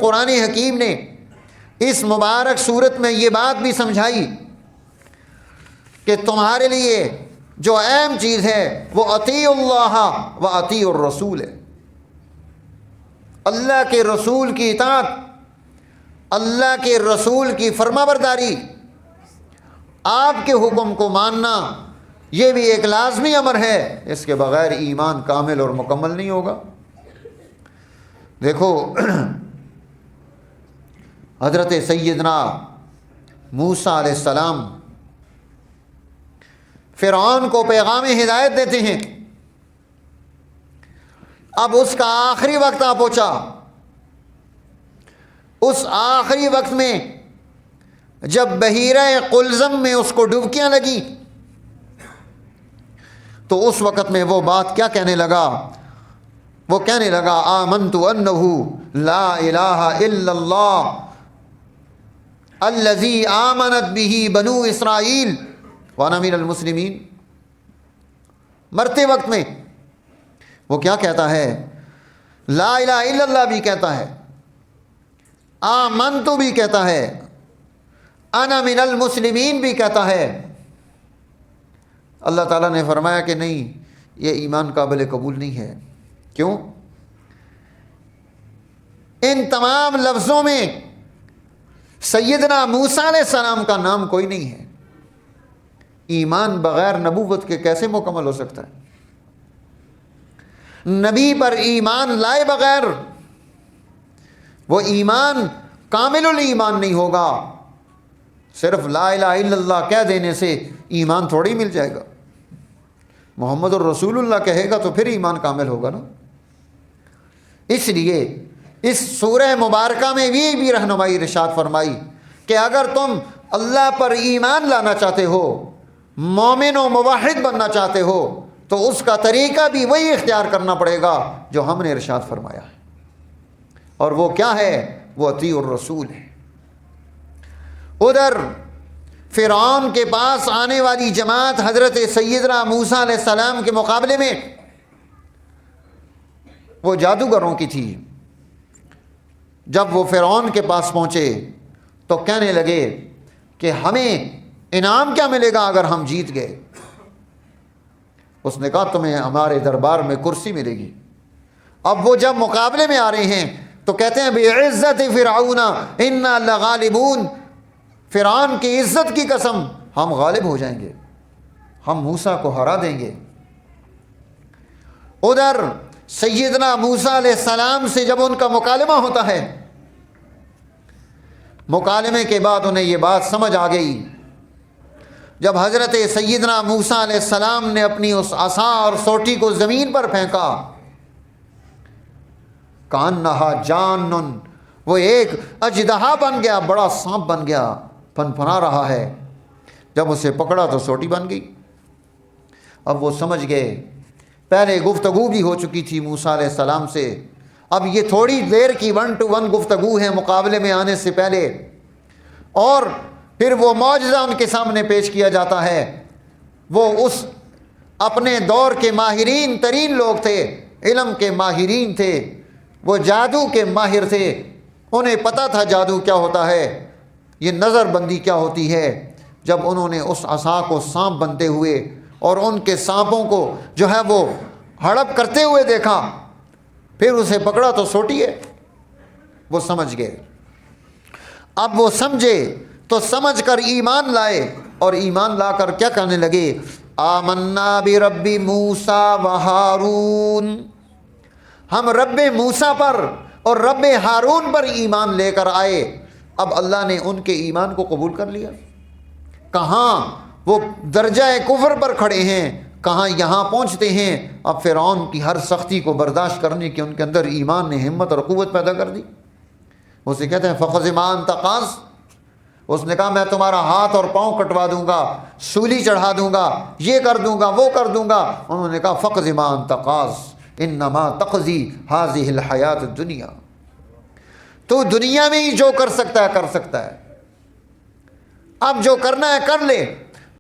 قرآن حکیم نے اس مبارک صورت میں یہ بات بھی سمجھائی کہ تمہارے لیے جو اہم چیز ہے وہ اطیعوا اللہ و اطیعوا الرسول ہے۔ اللہ کے رسول کی اطاعت، اللہ کے رسول کی فرما برداری، آپ کے حکم کو ماننا، یہ بھی ایک لازمی امر ہے۔ اس کے بغیر ایمان کامل اور مکمل نہیں ہوگا۔ دیکھو حضرت سیدنا موسیٰ علیہ السلام فرعون کو پیغام ہدایت دیتے ہیں۔ اب اس کا آخری وقت آ پہنچا۔ اس آخری وقت میں جب بحیرہ قلزم میں اس کو ڈبکیاں لگی تو اس وقت میں وہ بات کیا کہنے لگا؟ وہ کہنے لگا آمنت انہ لا الہ الا اللہ الذی آمنت بہ بنو اسرائیل وانا من المسلمین۔ مرتے وقت میں وہ کیا کہتا ہے؟ لا الہ الا اللہ بھی کہتا ہے، آمنت بھی کہتا ہے، انا من المسلمین بھی کہتا ہے۔ اللہ تعالیٰ نے فرمایا کہ نہیں، یہ ایمان قابل قبول نہیں ہے۔ کیوں؟ ان تمام لفظوں میں سیدنا موسیٰ علیہ السلام کا نام کوئی نہیں ہے۔ ایمان بغیر نبوت کے کیسے مکمل ہو سکتا ہے؟ نبی پر ایمان لائے بغیر وہ ایمان کامل الایمان نہیں ہوگا۔ صرف لا الہ الا اللہ کہہ دینے سے ایمان تھوڑی مل جائے گا۔ محمد الرسول اللہ کہے گا تو پھر ایمان کامل ہوگا نا۔ اس لیے اس سورہ مبارکہ میں بھی رہنمائی ارشاد فرمائی کہ اگر تم اللہ پر ایمان لانا چاہتے ہو، مومن و موحد بننا چاہتے ہو، تو اس کا طریقہ بھی وہی اختیار کرنا پڑے گا جو ہم نے ارشاد فرمایا ہے۔ اور وہ کیا ہے؟ وہ اطیعوا الرسول ہے۔ ادھر فرعون کے پاس آنے والی جماعت حضرت سیدنا موسیٰ علیہ السلام کے مقابلے میں وہ جادوگروں کی تھی۔ جب وہ فرعون کے پاس پہنچے تو کہنے لگے کہ ہمیں انعام کیا ملے گا اگر ہم جیت گئے؟ اس نے کہا تمہیں ہمارے دربار میں کرسی ملے گی۔ اب وہ جب مقابلے میں آ رہے ہیں تو کہتے ہیں بعزت فرعون انا لغالبون، فرعون کی عزت کی قسم ہم غالب ہو جائیں گے، ہم موسیٰ کو ہرا دیں گے۔ ادھر سیدنا موسیٰ علیہ السلام سے جب ان کا مکالمہ ہوتا ہے، مکالمے کے بعد انہیں یہ بات سمجھ آ گئی۔ جب حضرت سیدنا موسیٰ علیہ السلام نے اپنی اس عصا اور سوٹی کو زمین پر پھینکا، کانہا جان، وہ ایک اژدہا بن گیا، بڑا سانپ بن گیا، پھنپھنا رہا ہے۔ جب اسے پکڑا تو سوٹی بن گئی۔ اب وہ سمجھ گئے، پہلے گفتگو بھی ہو چکی تھی موسیٰ علیہ السلام سے، اب یہ تھوڑی دیر کی 1 to 1 گفتگو ہے مقابلے میں آنے سے پہلے، اور پھر وہ معجزہ ان کے سامنے پیش کیا جاتا ہے۔ وہ اس اپنے دور کے ماہرین ترین لوگ تھے، علم کے ماہرین تھے، وہ جادو کے ماہر تھے، انہیں پتہ تھا جادو کیا ہوتا ہے، یہ نظر بندی کیا ہوتی ہے۔ جب انہوں نے اس عصا کو سانپ بنتے ہوئے اور ان کے سانپوں کو جو ہے وہ ہڑپ کرتے ہوئے دیکھا، پھر اسے پکڑا تو سوٹی ہے، وہ سمجھ گئے۔ اب وہ سمجھے تو سمجھ کر ایمان لائے، اور ایمان لا کر کیا کہنے لگے؟ آمنا برب موسیٰ و ہارون، ہم رب موسیٰ پر اور رب ہارون پر ایمان لے کر آئے۔ اب اللہ نے ان کے ایمان کو قبول کر لیا۔ کہاں وہ درجہ کفر پر کھڑے ہیں، کہاں یہاں پہنچتے ہیں۔ اب فرعون کی ہر سختی کو برداشت کرنے کی ان کے اندر ایمان نے ہمت اور قوت پیدا کر دی۔ اسے کہتے ہیں فخذ ما انت قاذ، اس نے کہا میں تمہارا ہاتھ اور پاؤں کٹوا دوں گا، سولی چڑھا دوں گا، یہ کر دوں گا، وہ کر دوں گا۔ انہوں نے کہا فخذ ما انت قاذ انما تقضی هذه الحیات الدنیا، تو دنیا میں ہی جو کر سکتا ہے کر سکتا ہے، اب جو کرنا ہے کر لے،